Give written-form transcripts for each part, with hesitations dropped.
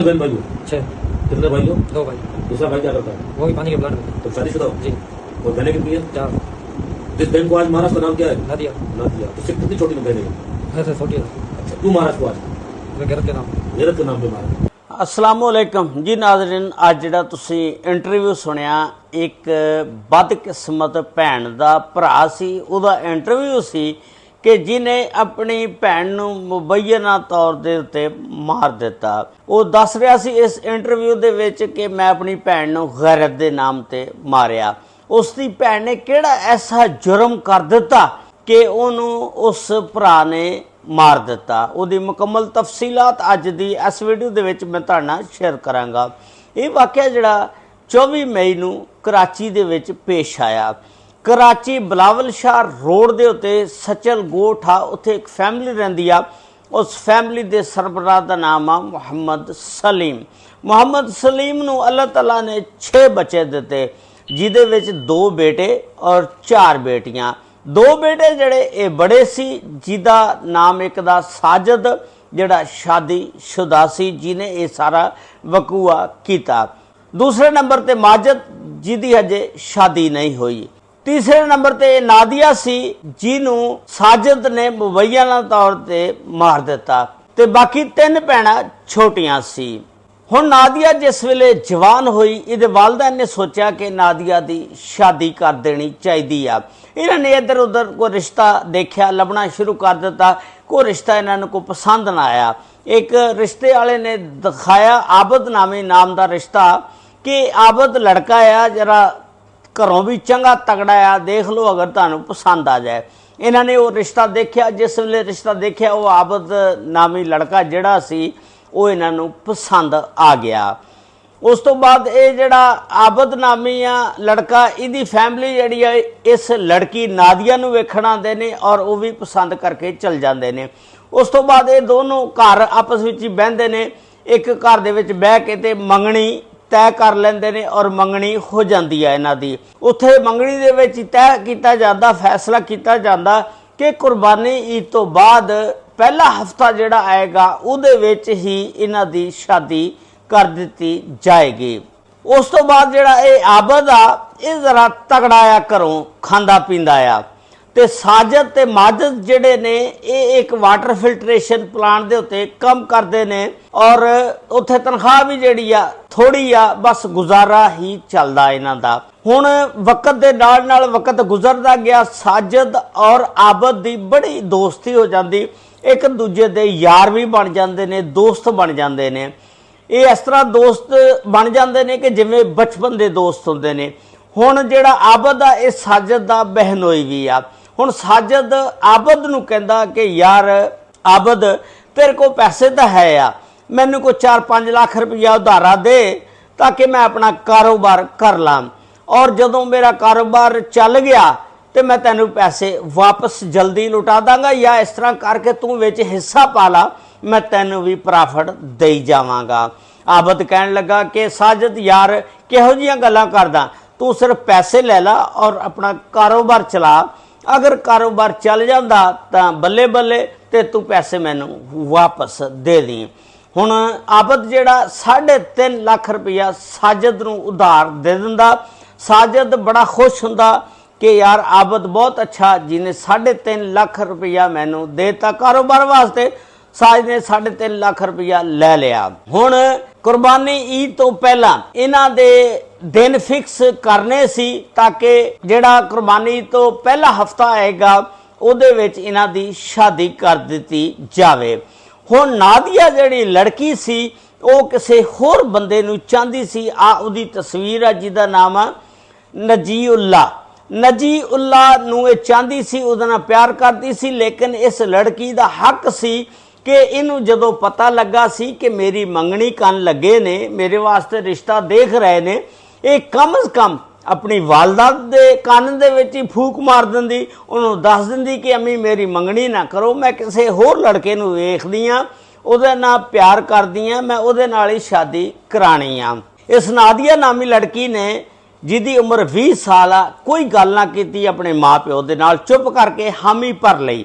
बहन भाई हो? 6। कितने भाई हो? 2 भाई। दूसरा भाई क्या करता है? वो भी पानी के प्लांट में। तो शादीशुदा हो? जी। और बहनें कितनी है? 4। जिस बहन को आज मारा उसका नाम क्या है? नादिया। नादिया। उससे कितनी छोटी बहनें हैं? ऐसे छोटी है। अच्छा, क्यों मारा उसको आज? मैं गैरत के नाम। गैरत के नाम पे मारा। अस्सलामुअलैकुम जी नाज़रीन, ਅੱਜ ਜਿਹੜਾ ਤੁਸੀਂ ਇੰਟਰਵਿਊ ਸੁਣਿਆ ਇੱਕ ਬਦਕਿਸਮਤ ਭੈਣ ਦਾ ਭਰਾ ਸੀ, ਉਹਦਾ ਇੰਟਰਵਿਊ ਸੀ ਕਿ ਜਿਹਨੇ ਆਪਣੀ ਭੈਣ ਨੂੰ ਮੁਬੱਯਨਾ ਤੌਰ ਦੇ ਉੱਤੇ ਮਾਰ ਦਿੱਤਾ। ਉਹ ਦੱਸ ਰਿਹਾ ਸੀ ਇਸ ਇੰਟਰਵਿਊ ਦੇ ਵਿੱਚ ਕਿ ਮੈਂ ਆਪਣੀ ਭੈਣ ਨੂੰ ਗੈਰਤ ਦੇ ਨਾਮ ਤੇ ਮਾਰਿਆ। ਉਸ ਦੀ ਭੈਣ ਨੇ ਕਿਹੜਾ ਐਸਾ ਜੁਰਮ ਕਰ ਦਿੱਤਾ ਕਿ ਉਹਨੂੰ ਉਸ ਭਰਾ ਨੇ ਮਾਰ ਦਿੱਤਾ। ਉਹਦੀ ਮੁਕੰਮਲ ਤਫਸੀਲਾਤ ਅੱਜ ਦੀ ਇਸ ਵੀਡੀਓ ਦੇ ਵਿੱਚ ਮੈਂ ਤੁਹਾਡੇ ਨਾਲ ਸ਼ੇਅਰ ਕਰਾਂਗਾ। ਇਹ ਵਾਕਿਆ ਜਿਹੜਾ 24 ਮਈ ਨੂੰ ਕਰਾਚੀ ਦੇ ਵਿੱਚ ਪੇਸ਼ ਆਇਆ। कराची बिलावल शाह रोड के उत्ते सचल गोठ आ, उत्थे एक फैमिली रहिंदी आ। उस फैमिली के सरबराह का नाम आ मुहम्मद सलीम। मुहम्मद सलीम नूं अल्लाह तला ने 6 बच्चे दिते, जिहदे विच 2 बेटे और 4 बेटियां। 2 बेटे जिहड़े ये बड़े सी, जिहदा नाम एक दा साजिद जिहड़ा शादीशुदा सी, जिहने ये सारा वकूआ कीता। दूसरे नंबर ते माजिद जिहदी हजे शादी नहीं हुई। तीसरे नंबर ते नादिया सी, जिन्हों साजिद ने मुबैना तौर ते मार दिता, ते बाकी 3 भैणां छोटियां सी। हुण नादिया जिस वेले जवान हुई, इहदे वालिदैन ने सोचा कि नादिया दी शादी कर देनी चाहिदी आ। इन्हां ने इधर उधर कोई रिश्ता देखा, लभना शुरू कर दिता। कोई रिश्ता इन्हां नूं कोई पसंद ना आया। एक रिश्ते वाले ने दिखाया आबद नाम का रिश्ता कि आबद लड़का आ, जरा घरों भी चंगा तगड़ा आ, देख लो अगर तुहानूं पसंद आ जाए। इन्हां ने वो रिश्ता देखा। जिस वेले रिश्ता देखा, वो आबद नामी लड़का जिहड़ा सी वो इन्हां नूं पसंद आ गया। उस तो बाद ये जिहड़ा आबद नामी आ लड़का, इहदी फैमिली जिहड़ी है इस लड़की नादिया नूं वेखण आंदे ने और वो भी पसंद करके चल जांदे ने। उस तो बाद ये दोनों घर आपस विच ही बहिंदे ने। एक घर दे विच बह के ते मंगणी तय कर लेंदे ने और मंगनी हो जाती है इन्हां दी। उत्थे मंगनी दे विच तय किया जाता, फैसला किया जाता कि कुर्बानी ईद तो बाद पहला हफ्ता जिहड़ा आएगा उहदे विच ही इन्हां दी शादी कर दिती जाएगी। उस तो बाद जिहड़ा ये आबद आ, ये जरा तगड़ा आ, घरों खांदा पींदा आ। ते साजिद ते माजिद जिहड़े ने ये एक वाटर फिल्ट्रेशन प्लांट दे उत्ते काम करदे ने और उत्थे तनख्वाह भी जिहड़ी आ थोड़ी आ, बस गुजारा ही चलदा इन्हां दा। हुण वक्त दे नाल नाल वक्त गुजरदा गया, साजिद और आबद दी बड़ी दोस्ती हो जांदी, एक दूजे दे यार भी बन जांदे ने, दोस्त बन जांदे ने। ये इस तरह दोस्त बन जांदे ने कि जिवें बचपन दे दोस्त हुंदे ने। हुण जिहड़ा आबद आ, ये साजिद दा बहनोई भी आ। हुण साजिद आबद नूं कहंदा कि यार आबद, तेरे को पैसे तो है आ, मैनू को 4-5 लाख रुपया उधारा दे ताकि मैं अपना कारोबार कर लां, और जदों मेरा कारोबार चल गया तो मैं तेनू पैसे वापस जल्दी लुटा दांगा, या इस तरह करके तू विच हिस्सा पा ला, मैं तेनू भी प्रॉफिट दे जावांगा। आबद कहन लगा कि साजिद यार किहो जिहियां गल्लां करदा, तू सिर्फ पैसे ले ला और अपना कारोबार चला। अगर कारोबार चल जाता तो बल्ले बल्ले ते तू पैसे मैनू वापस दे दी। हुण आबद जिहड़ा 3.5 लाख रुपया साजिद नूं उधार दे दिंदा। साजिद बड़ा खुश हुंदा कि यार आबद बहुत अच्छा, जिन्हें 3.5 लाख रुपया मैनू देता कारोबार वास्ते। साजिद ने 3.5 लाख रुपया ले लिया। हुण कुर्बानी ईद तो पहला इन्हां दे दिन फिक्स करने सी ताकि जिहड़ा कुर्बानी तो पहला हफ्ता आएगा उहदे विच इन्हां दी शादी कर दिती जावे। हुण नादिया जिहड़ी लड़की सी वो किसी होर बंदे नूं चाहती सी। आ उहदी तस्वीर आ जिहदा नाम आ नजीउल्ला। नजीउल्ला नूं ये चाहती सी, उहदे नाल प्यार करती सी, लेकिन इस लड़की दा हक सी कि इनू जदों पता लगा सी कि मेरी मंगनी कन लगे ने, मेरे वास्ते रिश्ता देख रहे ने, ये कम अज कम अपनी वालदा दे कान दे विच ही फूक मार दिंदी, उन्होंने दस दिंदी कि अम्मी मेरी मंगनी ना करो, मैं किसी होर लड़के नूं वेखदी आं, उहदे नाल प्यार करदी आं, मैं उहदे नाल ही शादी कराणी आ। इस नादिया नामी लड़की ने जिहदी उम्र 20 साल आ, कोई गल ना कीती अपने माँ प्यो दे नाल, चुप करके हामी भर लई।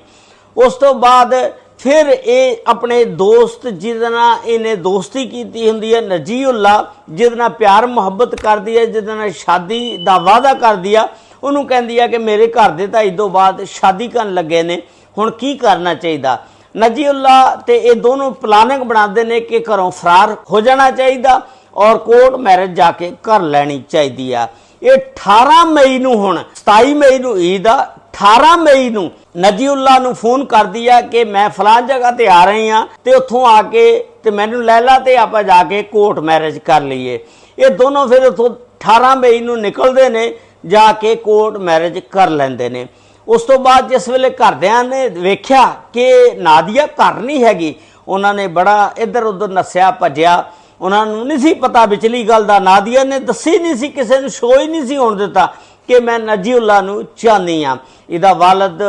उस तो बाद ਫਿਰ ਇਹ ਆਪਣੇ ਦੋਸਤ ਜਿਹਦੇ ਨਾਲ ਇਹਨੇ ਦੋਸਤੀ ਕੀਤੀ ਹੁੰਦੀ ਹੈ ਨਜੀਉल्ला, ਜਿਹਦੇ ਨਾਲ ਪਿਆਰ ਮੁਹੱਬਤ ਕਰਦੀ ਹੈ, ਜਿਹਦੇ ਨਾਲ ਸ਼ਾਦੀ ਦਾ ਵਾਅਦਾ ਕਰਦੀ ਆ, ਉਹਨੂੰ ਕਹਿੰਦੀ ਆ ਕਿ ਮੇਰੇ ਘਰ ਦੇ ਤਾਂ ਇਸ ਤੋਂ ਬਾਅਦ ਸ਼ਾਦੀ ਕਰਨ ਲੱਗੇ ਨੇ, ਹੁਣ ਕੀ ਕਰਨਾ ਚਾਹੀਦਾ। ਨਜੀਉल्ला ਤੇ ਇਹ ਦੋਨੋਂ ਪਲਾਨਿੰਗ ਬਣਾਉਂਦੇ ਨੇ ਕਿ ਘਰੋਂ ਫਰਾਰ ਹੋ ਜਾਣਾ ਚਾਹੀਦਾ ਔਰ ਕੋਰਟ ਮੈਰਿਜ ਜਾ ਕੇ ਕਰ ਲੈਣੀ ਚਾਹੀਦੀ ਆ। ਇਹ 18 ਮਈ ਨੂੰ, ਹੁਣ 27 ਮਈ ਨੂੰ ਈਦ ਆ, 18 ਮਈ ਨੂੰ ਨਜੀਉल्ला ਨੂੰ ਫੋਨ ਕਰਦੀ ਆ ਕਿ ਮੈਂ ਫਲਾਂ ਜਗ੍ਹਾ ਤੇ ਆ ਰਹੀ ਆ ਤੇ ਉੱਥੋਂ ਆ ਕੇ ਤੇ ਮੈਨੂੰ ਲੈ ਲਾ ਤੇ ਆਪਾਂ ਜਾ ਕੇ ਕੋਰਟ ਮੈਰਿਜ ਕਰ ਲਈਏ। ਇਹ ਦੋਨੋਂ ਫਿਰ ਉੱਥੋਂ 18 ਮਈ ਨੂੰ ਨਿਕਲਦੇ ਨੇ, ਜਾ ਕੇ ਕੋਰਟ ਮੈਰਿਜ ਕਰ ਲੈਂਦੇ ਨੇ। ਉਸ ਤੋਂ ਬਾਅਦ ਜਿਸ ਵੇਲੇ ਘਰਦਿਆਂ ਨੇ ਵੇਖਿਆ ਕਿ ਨਾਦੀਆ ਘਰ ਨਹੀਂ ਹੈਗੀ, ਉਹਨਾਂ ਨੇ ਬੜਾ ਇੱਧਰ ਉੱਧਰ ਨੱਸਿਆ ਭੱਜਿਆ, ਉਹਨਾਂ ਨੂੰ ਨਹੀਂ ਸੀ ਪਤਾ ਵਿਚਲੀ ਗੱਲ ਦਾ। ਨਾਦੀਆ ਨੇ ਦੱਸੀ ਨਹੀਂ ਸੀ, ਕਿਸੇ ਨੂੰ ਸ਼ੋਅ ਹੀ ਨਹੀਂ ਸੀ ਹੋਣ ਦਿੱਤਾ ਕਿ ਮੈਂ ਨਜੀਉल्ला ਨੂੰ ਚਾਹੁੰਦੀ ਹਾਂ। ਇਹਦਾ ਵਾਲਦ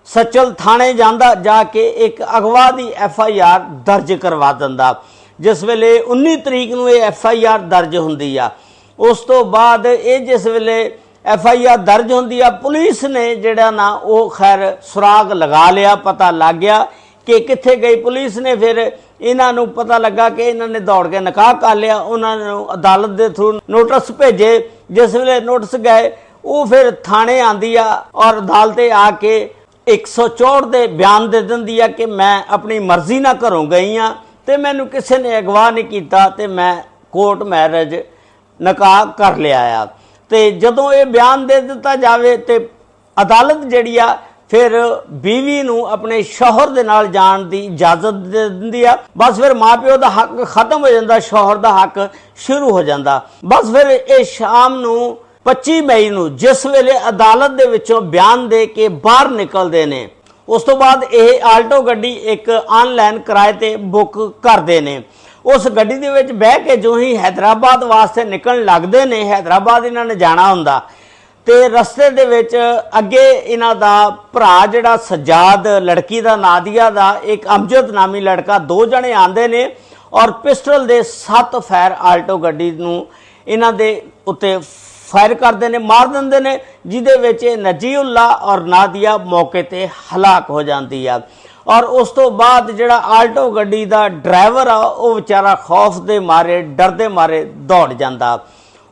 ਸਚਲ ਥਾਣੇ ਜਾਂਦਾ, ਜਾ ਕੇ ਇੱਕ ਅਗਵਾ ਦੀ FIR ਦਰਜ ਕਰਵਾ ਦਿੰਦਾ। ਜਿਸ ਵੇਲੇ 19 ਤਰੀਕ ਨੂੰ ਇਹ FIR ਦਰਜ ਹੁੰਦੀ ਆ, ਉਸ ਤੋਂ ਬਾਅਦ ਇਹ ਜਿਸ ਵੇਲੇ FIR ਦਰਜ ਹੁੰਦੀ ਆ, ਪੁਲਿਸ ਨੇ ਜਿਹੜਾ ਨਾ ਉਹ ਖੈਰ ਸੁਰਾਗ ਲਗਾ ਲਿਆ, ਪਤਾ ਲੱਗ ਗਿਆ ਕਿ ਕਿੱਥੇ ਗਈ। ਪੁਲਿਸ ਨੇ ਫਿਰ ਇਹਨਾਂ ਨੂੰ ਪਤਾ ਲੱਗਾ ਕਿ ਇਹਨਾਂ ਨੇ ਦੌੜ ਕੇ ਨਿਕਾਹ ਕਰ ਲਿਆ। ਉਹਨਾਂ ਨੂੰ ਅਦਾਲਤ ਦੇ ਥਰੂ ਨੋਟਿਸ ਭੇਜੇ। ਜਿਸ ਵੇਲੇ ਨੋਟਿਸ ਗਏ, ਉਹ ਫਿਰ ਥਾਣੇ ਆਂਦੀ ਆ ਔਰ ਅਦਾਲਤੇ ਆ ਕੇ 164 ਦੇ ਬਿਆਨ ਦੇ ਦਿੰਦੀ ਆ ਕਿ ਮੈਂ ਆਪਣੀ ਮਰਜ਼ੀ ਨਾਲ ਘਰੋਂ ਗਈ ਆ ਤੇ ਮੈਨੂੰ ਕਿਸੇ ਨੇ ਅਗਵਾ ਨਹੀਂ ਕੀਤਾ ਤੇ ਮੈਂ ਕੋਰਟ ਮੈਰਿਜ ਨਿਕਾਹ ਕਰ ਲਿਆ ਆ। ਤੇ ਜਦੋਂ ਇਹ ਬਿਆਨ ਦੇ ਦਿੱਤਾ ਜਾਵੇ ਤੇ ਅਦਾਲਤ ਜਿਹੜੀ ਆ ਫਿਰ ਬੀਵੀ ਨੂੰ ਆਪਣੇ ਸ਼ੌਹਰ ਦੇ ਨਾਲ ਜਾਣ ਦੀ ਇਜਾਜ਼ਤ ਦੇ ਦਿੰਦੀ ਆ। ਬਸ ਫਿਰ ਮਾਪਿਓ ਦਾ ਹੱਕ ਖਤਮ ਹੋ ਜਾਂਦਾ, ਸ਼ੌਹਰ ਦਾ ਹੱਕ ਸ਼ੁਰੂ ਹੋ ਜਾਂਦਾ। ਬਸ ਫਿਰ ਇਹ ਸ਼ਾਮ ਨੂੰ 25 ਮਈ ਨੂੰ ਜਿਸ ਵੇਲੇ ਅਦਾਲਤ ਦੇ ਵਿੱਚੋਂ ਬਿਆਨ ਦੇ ਕੇ ਬਾਹਰ ਨਿਕਲਦੇ ਨੇ, ਉਸ ਤੋਂ ਬਾਅਦ ਇਹ ਆਲਟੋ ਗੱਡੀ ਇੱਕ ਆਨਲਾਈਨ ਕਿਰਾਏ ਤੇ ਬੁੱਕ ਕਰਦੇ ਨੇ। ਉਸ ਗੱਡੀ ਦੇ ਵਿੱਚ ਬਹਿ ਕੇ ਜੋ ਹੀ ਹੈਦਰਾਬਾਦ ਵਾਸਤੇ ਨਿਕਲਣ ਲੱਗਦੇ ਨੇ, ਹੈਦਰਾਬਾਦ ਇਹਨਾਂ ਨੇ ਜਾਣਾ ਹੁੰਦਾ, ਤੇ ਰਸਤੇ ਦੇ ਵਿੱਚ ਅੱਗੇ ਇਹਨਾਂ ਦਾ ਭਰਾ ਜਿਹੜਾ ਸਜਾਦ, ਲੜਕੀ ਦਾ ਨਾਦੀਆ ਦਾ ਇੱਕ ਅਮਜਦ ਨਾਮੀ ਲੜਕਾ, 2 ਜਣੇ ਆਂਦੇ ਨੇ ਔਰ ਪਿਸਟਲ ਦੇ 7 ਫਾਇਰ ਆਲਟੋ ਗੱਡੀ ਨੂੰ ਇਹਨਾਂ ਦੇ ਉੱਤੇ ਫਾਇਰ ਕਰਦੇ ਨੇ, ਮਾਰ ਦਿੰਦੇ ਨੇ, ਜਿਹਦੇ ਵਿੱਚ ਨਜੀਉल्ला ਔਰ ਨਾਦੀਆ ਮੌਕੇ ਤੇ ਹਲਾਕ ਹੋ ਜਾਂਦੀ ਆ। ਔਰ ਉਸ ਤੋਂ ਬਾਅਦ ਜਿਹੜਾ ਆਲਟੋ ਗੱਡੀ ਦਾ ਡਰਾਈਵਰ ਆ ਉਹ ਵਿਚਾਰਾ ਖੌਫ ਦੇ ਮਾਰੇ, ਡਰ ਦੇ ਮਾਰੇ ਦੌੜ ਜਾਂਦਾ।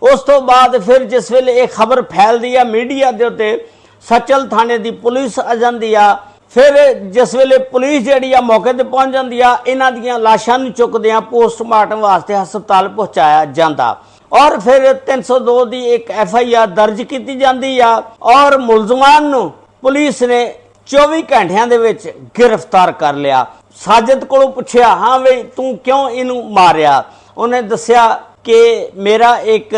ਉਸ ਤੋਂ ਬਾਅਦ ਫਿਰ ਜਿਸ ਵੇਲੇ ਇਹ ਖਬਰ ਫੈਲਦੀ ਆ ਮੀਡੀਆ ਦੇ ਉੱਤੇ, ਸਚਲ ਥਾਣੇ ਦੀ ਪੁਲਿਸ ਆ ਜਾਂਦੀ ਆ। ਫਿਰ ਜਿਸ ਵੇਲੇ ਪੁਲਿਸ ਜਿਹੜੀ ਆ ਮੌਕੇ ਤੇ ਪਹੁੰਚ ਜਾਂਦੀ ਆ, ਇਹਨਾਂ ਦੀਆਂ ਲਾਸ਼ਾਂ ਨੂੰ ਚੁੱਕਦੇ ਆ ਪੋਸਟਮਾਰਟਮ ਵਾਸਤੇ ਹਸਪਤਾਲ ਪਹੁੰਚਾਇਆ ਜਾਂਦਾ ਔਰ ਫਿਰ 302 ਦੀ ਇੱਕ FIR ਦਰਜ ਕੀਤੀ ਜਾਂਦੀ ਆ ਔਰ ਮੁਲਜ਼ਮਾਨ ਨੂੰ ਪੁਲਿਸ ਨੇ 24 ਘੰਟਿਆਂ ਦੇ ਵਿੱਚ ਗ੍ਰਿਫਤਾਰ ਕਰ ਲਿਆ। ਸਾਜਦ ਕੋਲੋਂ ਪੁੱਛਿਆ, ਹਾਂ ਬਈ ਤੂੰ ਕਿਉਂ ਇਹਨੂੰ ਮਾਰਿਆ? ਉਹਨੇ ਦੱਸਿਆ ਕਿ ਮੇਰਾ ਇੱਕ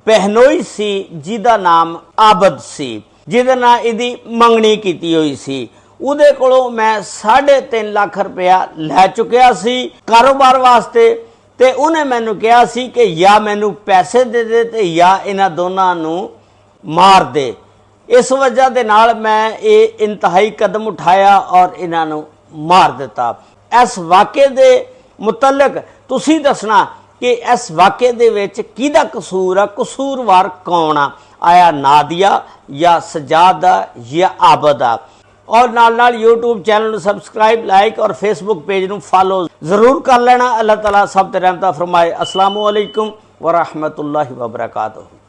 ਬਹਿਨੋਈ ਸੀ ਜਿਹਦਾ ਨਾਮ ਆਬਦ ਸੀ, ਜਿਹਦੇ ਨਾਲ ਇਹਦੀ ਮੰਗਣੀ ਕੀਤੀ ਹੋਈ ਸੀ। ਉਹਦੇ ਕੋਲੋਂ ਮੈਂ 3.5 ਲੱਖ ਰੁਪਇਆ ਲੈ ਚੁੱਕਿਆ ਸੀ ਕਾਰੋਬਾਰ ਵਾਸਤੇ ਤੇ ਉਹਨੇ ਮੈਨੂੰ ਕਿਹਾ ਸੀ ਕਿ ਜਾਂ ਮੈਨੂੰ ਪੈਸੇ ਦੇ ਦੇ ਤੇ ਜਾਂ ਇਹਨਾਂ ਦੋਨਾਂ ਨੂੰ ਮਾਰ ਦੇ। ਇਸ ਵਜ੍ਹਾ ਦੇ ਨਾਲ ਮੈਂ ਇਹ ਇੰਤਹਾਈ ਕਦਮ ਉਠਾਇਆ ਔਰ ਇਹਨਾਂ ਨੂੰ ਮਾਰ ਦਿੱਤਾ। ਇਸ ਵਾਕਿਏ ਦੇ ਮੁਤਲਕ ਤੁਸੀਂ ਦੱਸਣਾ ਕਿ ਇਸ ਵਾਕਿਏ ਦੇ ਵਿੱਚ ਕਿਹਦਾ ਕਸੂਰ ਆ, ਕਸੂਰਵਾਰ ਕੌਣ ਆ? ਆਇਆ ਨਾਦੀਆ ਜਾਂ ਸਜਾਦ ਜਾਂ ਆਬਦ ਆ? और नाल नाल यूट्यूब चैनल सबसक्राइब, लाइक और फेसबुक पेज नूं फॉलो जरूर कर लेना। अल्लाह ताला सब ते रहमत फरमाए। अस्सलामु अलैकुम व रहमतुल्लाहि व बरकातुहू।